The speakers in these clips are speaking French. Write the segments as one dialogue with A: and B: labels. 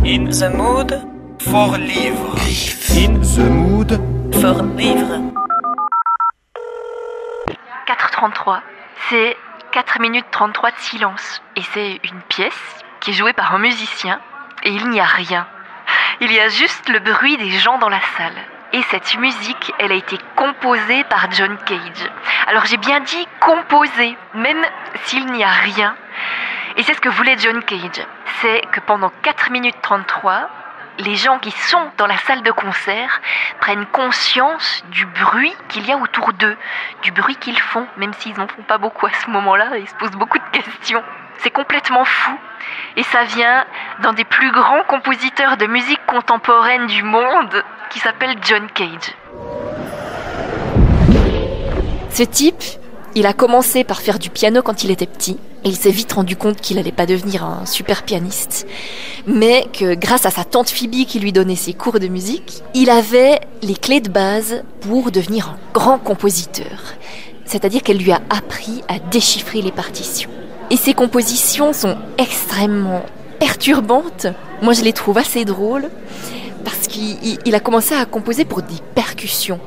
A: In the mood for livre.
B: In the mood
A: For livre.
C: 4h33, c'est 4 minutes 33 de silence. Et c'est une pièce qui est jouée par un musicien et il n'y a rien. Il y a juste le bruit des gens dans la salle. Et cette musique, elle a été composée par John Cage. Alors j'ai bien dit composée, même s'il n'y a rien. Et c'est ce que voulait John Cage. C'est que pendant 4 minutes 33, les gens qui sont dans la salle de concert prennent conscience du bruit qu'il y a autour d'eux, du bruit qu'ils font, même s'ils n'en font pas beaucoup à ce moment-là, ils se posent beaucoup de questions. C'est complètement fou. Et ça vient d'un des plus grands compositeurs de musique contemporaine du monde, qui s'appelle John Cage. Ce type, il a commencé par faire du piano quand il était petit. Et il s'est vite rendu compte qu'il n'allait pas devenir un super pianiste, mais que grâce à sa tante Phoebe qui lui donnait ses cours de musique, il avait les clés de base pour devenir un grand compositeur. C'est-à-dire qu'elle lui a appris à déchiffrer les partitions. Et ses compositions sont extrêmement perturbantes. Moi, je les trouve assez drôles parce qu'il a commencé à composer pour des percussions.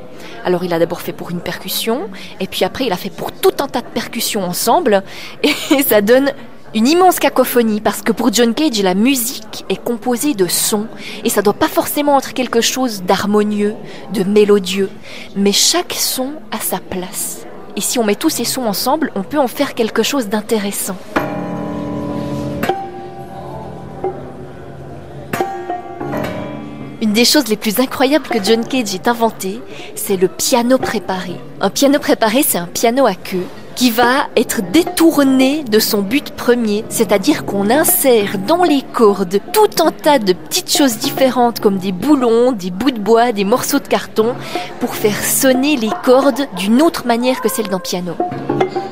C: Alors il a d'abord fait pour une percussion, et puis après il a fait pour tout un tas de percussions ensemble, et ça donne une immense cacophonie, parce que pour John Cage, la musique est composée de sons, et ça doit pas forcément être quelque chose d'harmonieux, de mélodieux, mais chaque son a sa place. Et si on met tous ces sons ensemble, on peut en faire quelque chose d'intéressant. Une des choses les plus incroyables que John Cage ait inventé, c'est le piano préparé. Un piano préparé, c'est un piano à queue qui va être détourné de son but premier, c'est-à-dire qu'on insère dans les cordes tout un tas de petites choses différentes comme des boulons, des bouts de bois, des morceaux de carton pour faire sonner les cordes d'une autre manière que celle d'un piano.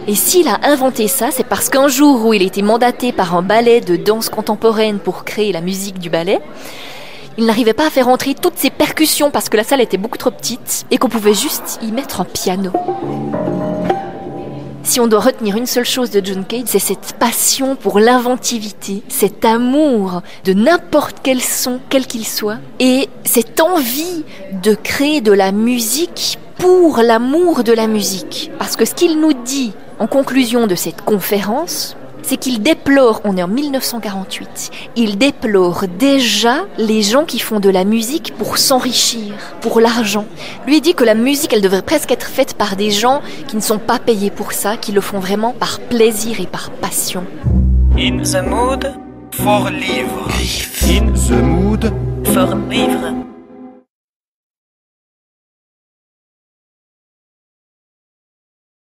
C: Et s'il a inventé ça, c'est parce qu'un jour où il était mandaté par un ballet de danse contemporaine pour créer la musique du ballet, il n'arrivait pas à faire entrer toutes ces percussions parce que la salle était beaucoup trop petite et qu'on pouvait juste y mettre un piano. Si on doit retenir une seule chose de John Cage, c'est cette passion pour l'inventivité, cet amour de n'importe quel son, quel qu'il soit, et cette envie de créer de la musique pour l'amour de la musique. Parce que ce qu'il nous dit en conclusion de cette conférence, c'est qu'il déplore, on est en 1948, il déplore déjà les gens qui font de la musique pour s'enrichir, pour l'argent. Lui dit que la musique, elle devrait presque être faite par des gens qui ne sont pas payés pour ça, qui le font vraiment par plaisir et par passion.
A: In the mood for livre.
B: In the mood
A: For livre.